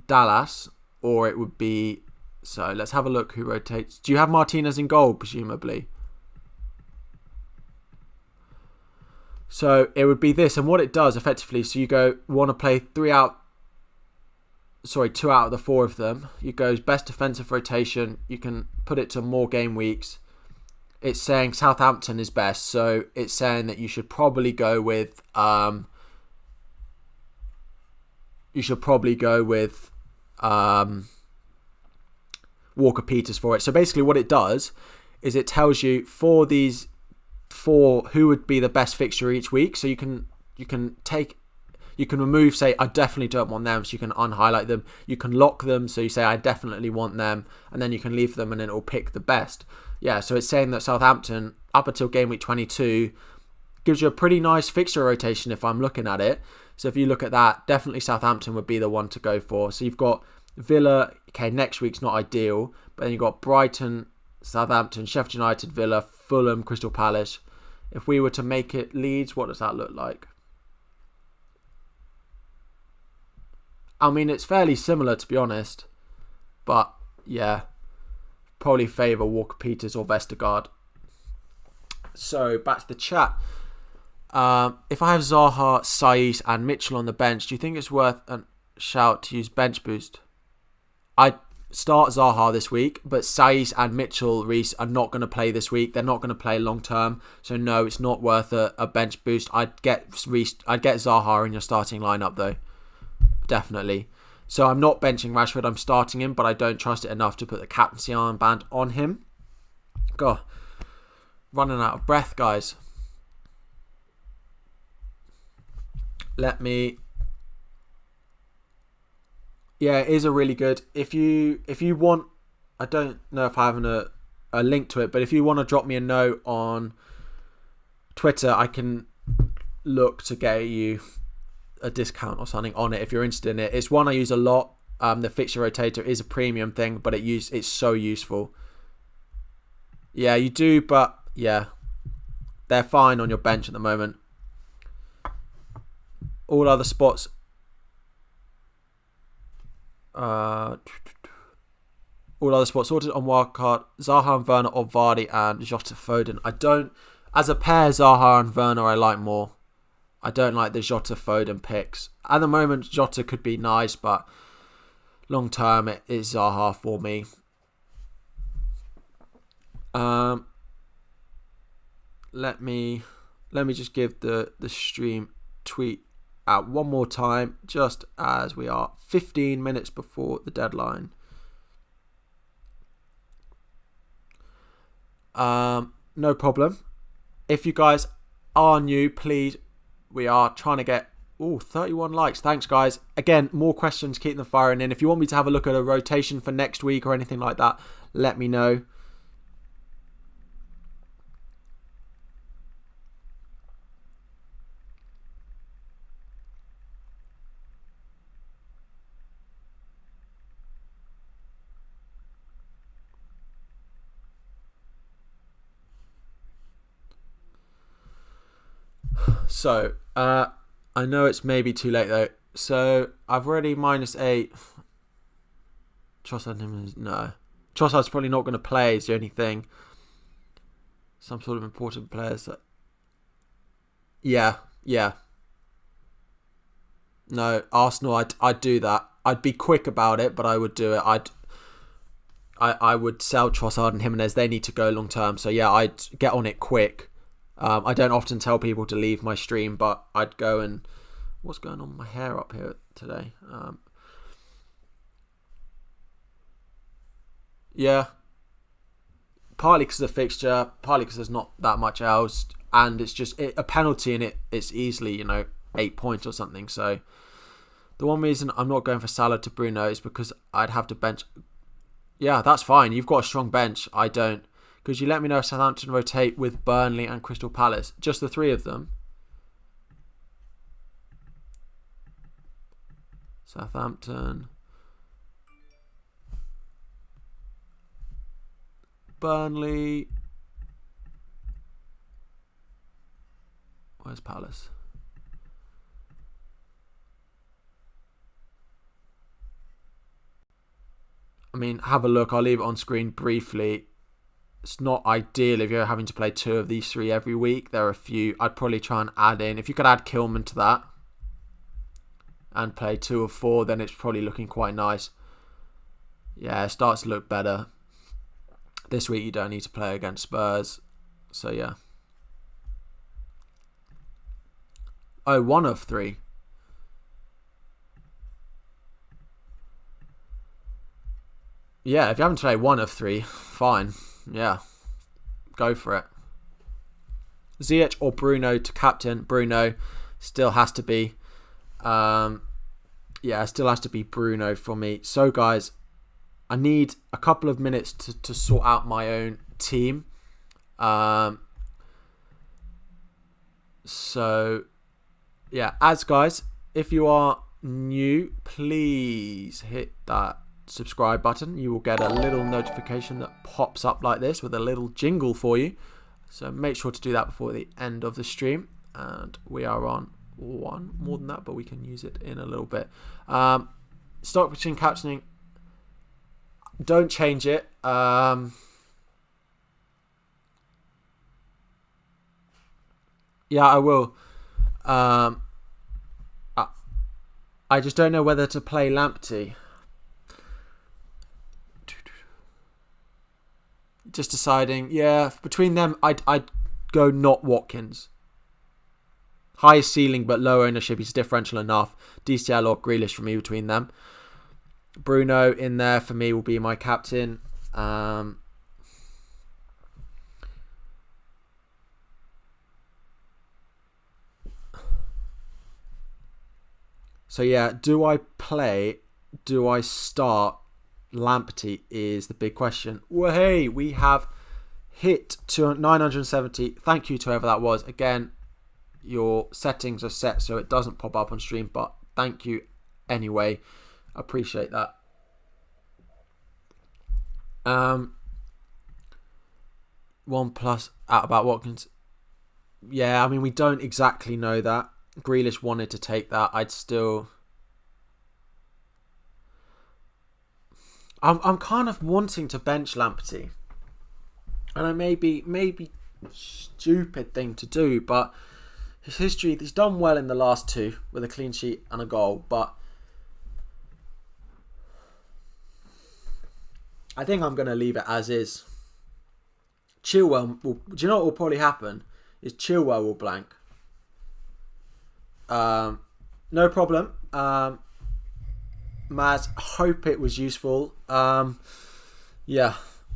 Dallas or it would be... So let's have a look who rotates. Do you have Martinez in goal, presumably? So it would be this. And what it does, effectively, so you want to play 2 out of the 4 of them. You go best defensive rotation. You can put it to more game weeks. It's saying Southampton is best. So it's saying that you should probably go with... Walker-Peters for it. So basically what it does is it tells you for these 4 who would be the best fixture each week. So you can remove, say, I definitely don't want them, so you can unhighlight them. You can lock them, so you say, I definitely want them, and then you can leave them and then it will pick the best. Yeah, so it's saying that Southampton, up until game week 22, gives you a pretty nice fixture rotation if I'm looking at it. So if you look at that, definitely Southampton would be the one to go for. So you've got Villa, okay, next week's not ideal, but then you've got Brighton, Southampton, Sheffield United, Villa, Fulham, Crystal Palace. If we were to make it Leeds, what does that look like? I mean, it's fairly similar, to be honest. But, yeah. Probably favour Walker-Peters or Vestergaard. So, back to the chat. If I have Zaha, Saiss and Mitchell on the bench, do you think it's worth a shout to use bench boost? I'd start Zaha this week, but Saiss and Mitchell Reese are not going to play this week. They're not going to play long term. So, no, it's not worth a bench boost. I'd get Zaha in your starting lineup, though. Definitely. So I'm not benching Rashford, I'm starting him, but I don't trust it enough to put the captaincy armband on him. God, running out of breath, guys. Yeah, it is a really good. If you want, I don't know if I have a link to it, but if you want to drop me a note on Twitter, I can look to get you a discount or something on it if you're interested in it. It's one I use a lot. The fixture rotator is a premium thing, but it's so useful. Yeah, you do, but yeah, they're fine on your bench at the moment. All other spots. All other spots sorted on wildcard. Zaha and Werner or Vardy and Jota Foden. I don't, as a pair, Zaha and Werner I like more. I don't like the Jota Foden picks. At the moment, Jota could be nice, but long term, it is Zaha for me. Let me just give the stream tweet out one more time, just as we are 15 minutes before the deadline. No problem. If you guys are new, please, we are trying to get 31 likes. Thanks, guys. Again, more questions, keep them firing in. If you want me to have a look at a rotation for next week or anything like that, let me know. So, I know it's maybe too late though. So, I've already -8. Trossard, no. Trossard's probably not going to play, is the only thing. Some sort of important players. Yeah. No, Arsenal, I'd do that. I'd be quick about it, but I would do it. I would sell Trossard and Jimenez. They need to go long term. So, yeah, I'd get on it quick. I don't often tell people to leave my stream, but I'd go and... What's going on with my hair up here today? Yeah. Partly because of the fixture, partly because there's not that much else, and it's just a penalty, and it's easily, 8 points or something. So the one reason I'm not going for Salah to Bruno is because I'd have to bench... Yeah, that's fine. You've got a strong bench. I don't. Because you let me know if Southampton rotate with Burnley and Crystal Palace. Just the three of them. Southampton. Burnley. Where's Palace? I mean, have a look. I'll leave it on screen briefly. It's not ideal if you're having to play 2 of these 3 every week. There are a few. I'd probably try and add in. If you could add Kilman to that and play 2 of 4, then it's probably looking quite nice. Yeah, it starts to look better. This week you don't need to play against Spurs. So, yeah. Oh, 1 of 3. Yeah, if you haven't played 1 of 3, fine. Yeah, go for it. Ziyech or Bruno to captain. Bruno still has to be. Still has to be Bruno for me. So, guys, I need a couple of minutes to sort out my own team. So, yeah, guys, if you are new, please hit that subscribe button. You will get a little notification that pops up like this with a little jingle for you. So make sure to do that before the end of the stream. And we are on 1 more than that, but we can use it in a little bit. Stock between captioning. Don't change it. Yeah, I will. I just don't know whether to play Lamptey. Just deciding, yeah, between them, I'd go not Watkins. High ceiling but low ownership. He's differential enough. DCL or Grealish for me between them. Bruno in there for me will be my captain. So yeah, do I start Lamptey is the big question. Well, hey, we have hit to 970. Thank you to whoever that was. Again, your settings are set so it doesn't pop up on stream, but thank you anyway. Appreciate that. 1+ out about Watkins. Yeah, I mean, we don't exactly know that. Grealish wanted to take that. I'm kind of wanting to bench Lamptey. And I may be stupid thing to do, but his history, he's done well in the last 2 with a clean sheet and a goal, but I think I'm going to leave it as is. Chilwell, do you know what will probably happen? Is Chilwell will blank. No problem. Maz, hope it was useful. Yeah,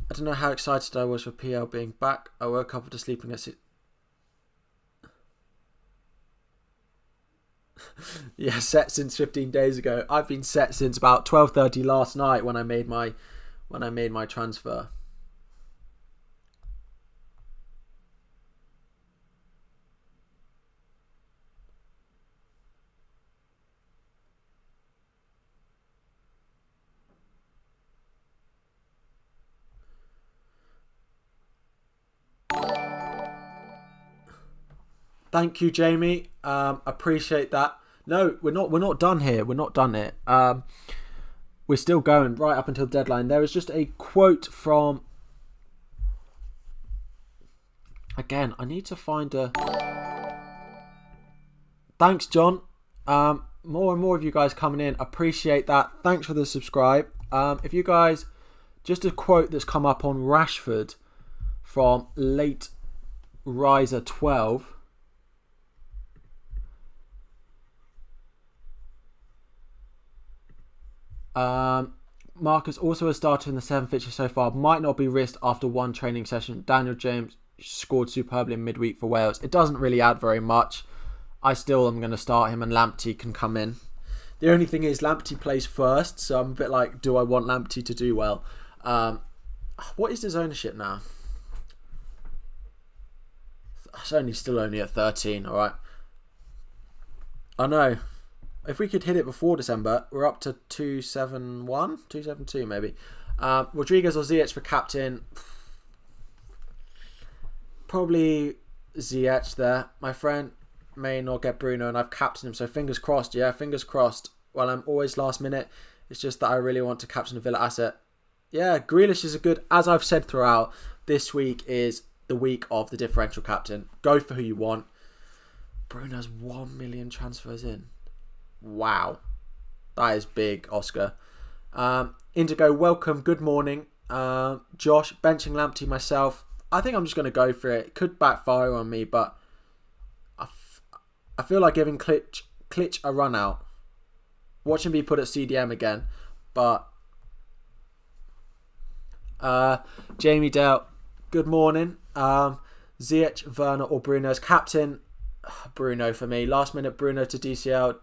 I don't know how excited I was for PL being back. I woke up after sleeping at yeah, set since 15 days ago. I've been set since about 12:30 last night when I made my transfer. Thank you, Jamie. Appreciate that. No, we're not done here. We're not done it. We're still going right up until the deadline. There is just a quote from. Again, I need to find a. Thanks, John. More and more of you guys coming in. Appreciate that. Thanks for the subscribe. If you guys, just a quote that's come up on Rashford from Late Riser 12. Marcus also a starter in the 7 fixture so far. Might not be risked after one training session. Daniel James scored superbly in midweek for Wales. It doesn't really add very much. I still am going to start him and Lamptey can come in. The only thing is Lamptey plays first, so I'm a bit like, do I want Lamptey to do well? What is his ownership now? It's still only at 13, alright. I know. If we could hit it before December, we're up to 271, 272 maybe. Rodriguez or Ziyech for captain. Probably Ziyech there. My friend may not get Bruno and I've captained him, so fingers crossed. Yeah, fingers crossed. Well, I'm always last minute. It's just that I really want to captain a Villa asset. Yeah, Grealish is a good, as I've said throughout, this week is the week of the differential captain. Go for who you want. Bruno's 1 million transfers in. Wow. That is big, Oscar. Indigo, welcome. Good morning. Josh, benching Lamptey myself. I think I'm just going to go for it. It could backfire on me, but I feel like giving Klitsch a run out. Watch him be put at CDM again. But Jamie Dale, good morning. Ziyech, Werner or Bruno's captain. Bruno for me. Last minute Bruno to DCL.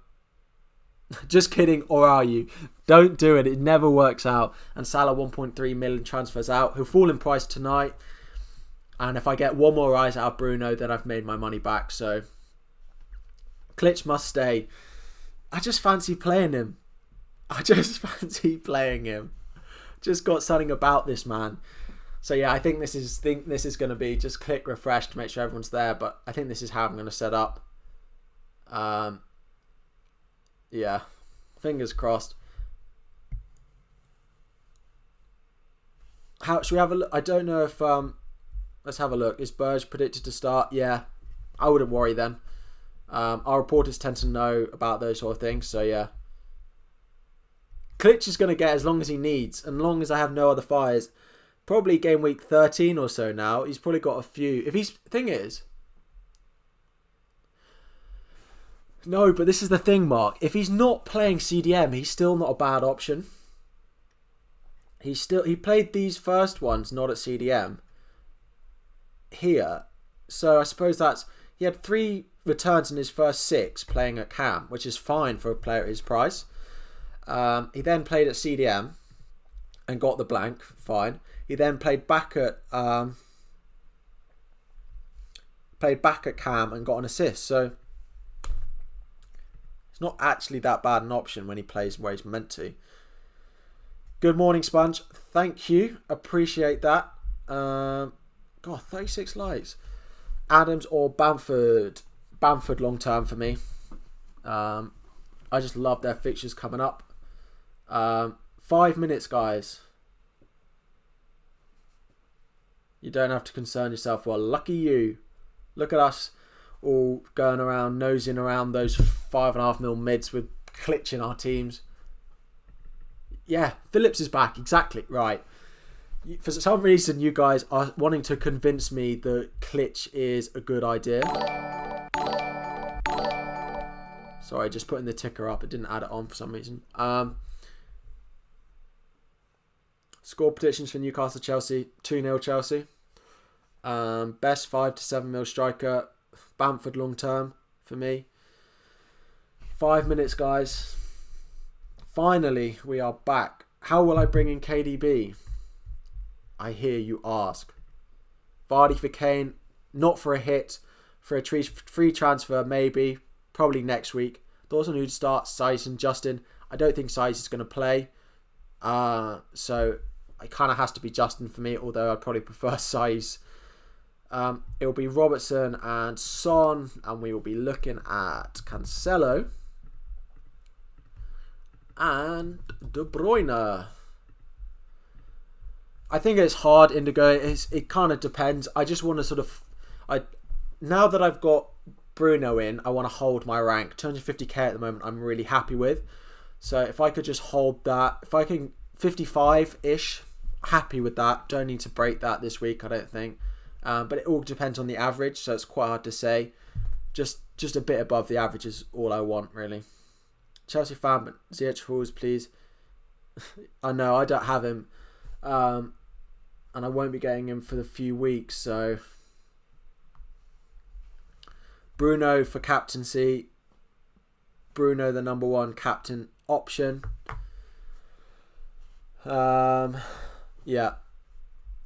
Just kidding, or are you? Don't do it. It never works out. And Salah 1.3 million transfers out. He'll fall in price tonight. And if I get one more rise out of Bruno, then I've made my money back. So Klitsch must stay. I just fancy playing him. Just got something about this man. So yeah, I think this is going to be just click refresh to make sure everyone's there. But I think this is how I'm going to set up. Yeah, fingers crossed. How should we have a look? I don't know if let's have a look. Is Burge predicted to start? Yeah, I wouldn't worry then. Our reporters tend to know about those sort of things, so yeah. Klitsch is going to get as long as he needs, and long as I have no other fires. Probably game week 13 or so now. He's probably got a few. If he's thing is. No, but this is the thing, Mark. If he's not playing CDM, he's still not a bad option. He played these first ones not at CDM here. So I suppose he had 3 returns in his first 6 playing at Cam, which is fine for a player at his price. He then played at CDM and got the blank, fine. He then played back at Cam and got an assist. So it's not actually that bad an option when he plays where he's meant to. Good morning, Sponge. Thank you. Appreciate that. God, 36 likes. Adams or Bamford? Bamford long term for me. I just love their fixtures coming up. 5 minutes, guys. You don't have to concern yourself. Well, lucky you. Look at us all going around, nosing around those 5.5 mil mids with Klitsch in our teams. Yeah, Phillips is back. Exactly. Right. For some reason, you guys are wanting to convince me that Klitsch is a good idea. Sorry, just putting the ticker up. It didn't add it on for some reason. Score predictions for Newcastle Chelsea. 2-0 Chelsea. Best 5 to 7 mil striker. Bamford long term for me. 5 minutes, guys. Finally, we are back. How will I bring in KDB? I hear you ask. Vardy for Kane. Not for a hit. For a free transfer, maybe. Probably next week. Thoughts on who'd start? Saiz and Justin. I don't think Saiz is going to play. So it kind of has to be Justin for me, although I'd probably prefer Saiz. It will be Robertson and Son, and we will be looking at Cancelo and De Bruyne. I think it's hard, Indigo. It kind of depends. I just want to sort of... now that I've got Bruno in, I want to hold my rank. 250k at the moment, I'm really happy with. So if I could just hold that, if I can 55-ish, happy with that. Don't need to break that this week, I don't think. But it all depends on the average, so it's quite hard to say. Just a bit above the average is all I want, really. Chelsea fan, but Ziyech Halls, please. I know, I don't have him. And I won't be getting him for the few weeks, so... Bruno for captaincy. Bruno, the number 1 captain option. Yeah.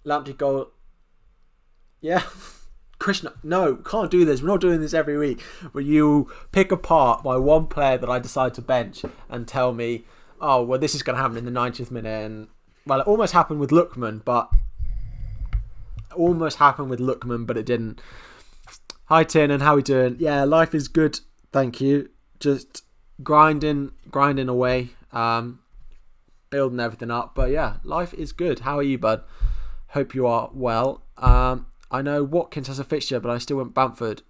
Lamptey goal. Yeah. Krishna, no, can't do this. We're not doing this every week. Where you pick apart my one player that I decide to bench and tell me, oh, well, this is going to happen in the 90th minute. And, well, it almost happened with Lookman, but it didn't. Hi, Tin, and how we doing? Yeah, life is good. Thank you. Just grinding away, building everything up. But yeah, life is good. How are you, bud? Hope you are well. I know Watkins has a fixture, but I still want Bamford.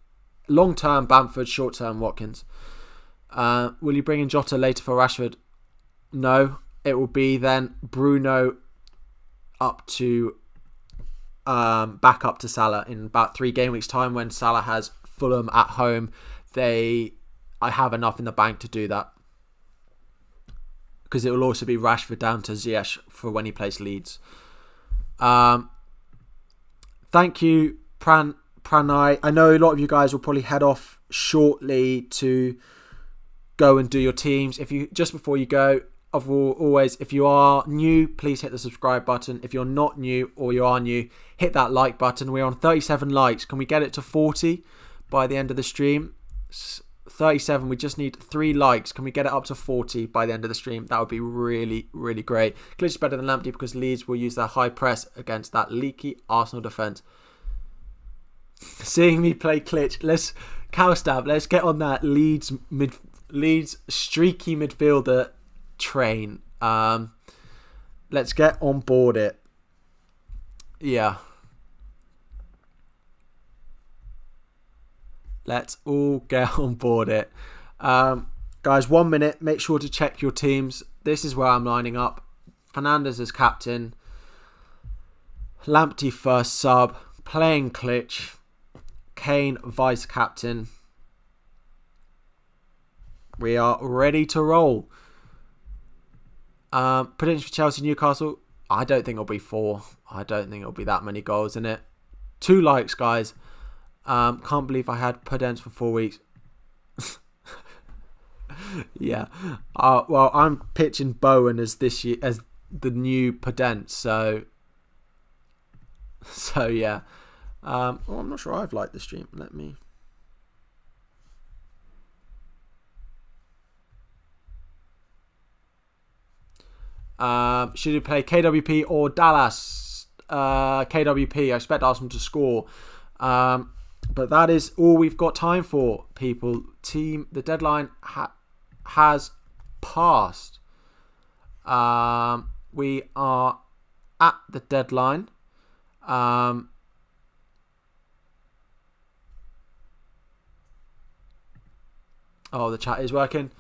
Long-term Bamford, short-term Watkins. Will you bring in Jota later for Rashford? No. It will be then Bruno up to back up to Salah in about 3 game weeks time when Salah has Fulham at home. I have enough in the bank to do that. Because it will also be Rashford down to Ziyech for when he plays Leeds. Thank you, Pranay. I know a lot of you guys will probably head off shortly to go and do your teams. Just before you go, always, if you are new, please hit the subscribe button. If you're not new or you are new, hit that like button. We're on 37 likes. Can we get it to 40 by the end of the stream? 37. We just need 3 likes. Can we get it up to 40 by the end of the stream? That would be really, really great. Glitch is better than Lamptey because Leeds will use their high press against that leaky Arsenal defence. Seeing me play Glitch, let's get on that Leeds streaky midfielder train. Let's get on board it. Yeah. Let's all get on board it. Guys, 1 minute. Make sure to check your teams. This is where I'm lining up. Fernandes as captain. Lamptey first sub. Playing Klitsch. Kane vice captain. We are ready to roll. Predictions for Chelsea Newcastle. I don't think it'll be 4. I don't think it'll be that many goals in it. 2 likes, guys. Can't believe I had Podence for 4 weeks. Yeah. Well, I'm pitching Bowen as this year as the new Podence. So yeah. I'm not sure I've liked the stream. Let me. Should you play KWP or Dallas? KWP. I expect Arsenal to score. But that is all we've got time for, people. The deadline has passed. We are at the deadline. The chat is working.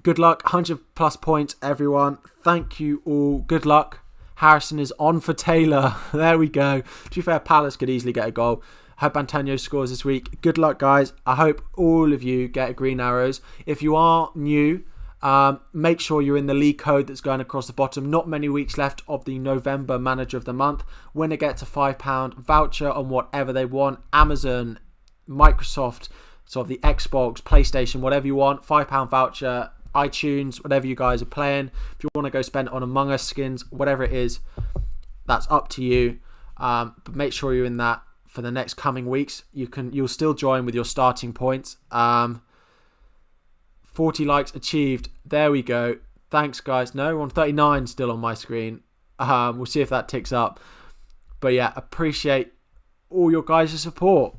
Good luck. 100+ points, everyone. Thank you all. Good luck. Harrison is on for Taylor. There we go. To be fair, Palace could easily get a goal. Hope Antonio scores this week. Good luck, guys. I hope all of you get green arrows. If you are new, make sure you're in the league code that's going across the bottom. Not many weeks left of the November Manager of the Month. Winner gets a £5 voucher on whatever they want. Amazon, Microsoft, sort of the Xbox, PlayStation, whatever you want. £5 voucher, iTunes, whatever you guys are playing. If you want to go spend it on Among Us skins, whatever it is, that's up to you. But make sure you're in that for the next coming weeks. You'll still join with your starting points. 40 likes achieved. There we go. Thanks, guys. No, we're on 39 still on my screen. We'll see if that ticks up. But yeah, appreciate all your guys' support.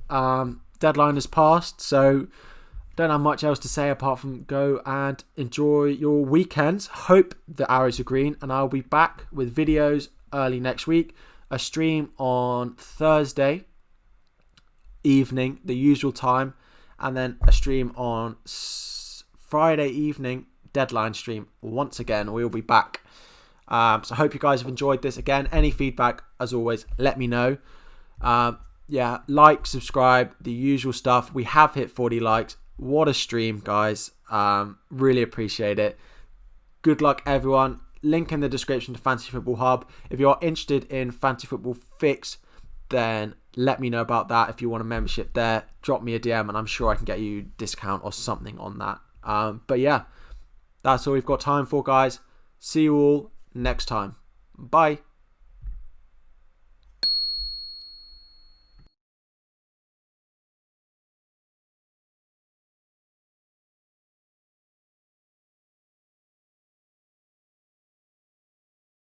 Deadline has passed, so don't have much else to say apart from go and enjoy your weekends. Hope the arrows are green, and I'll be back with videos early next week. A stream on Thursday evening, the usual time, and then a stream on Friday evening, deadline stream once again. We'll be back. So I hope you guys have enjoyed this. Again, any feedback, as always, let me know. Yeah, like, subscribe, the usual stuff. We have hit 40 likes. What a stream, guys. Really appreciate it. Good luck, everyone. Link in the description to Fantasy Football Hub. If you're interested in Fantasy Football Fix, then let me know about that. If you want a membership there, drop me a DM and I'm sure I can get you a discount or something on that. But yeah, that's all we've got time for, guys. See you all next time. Bye.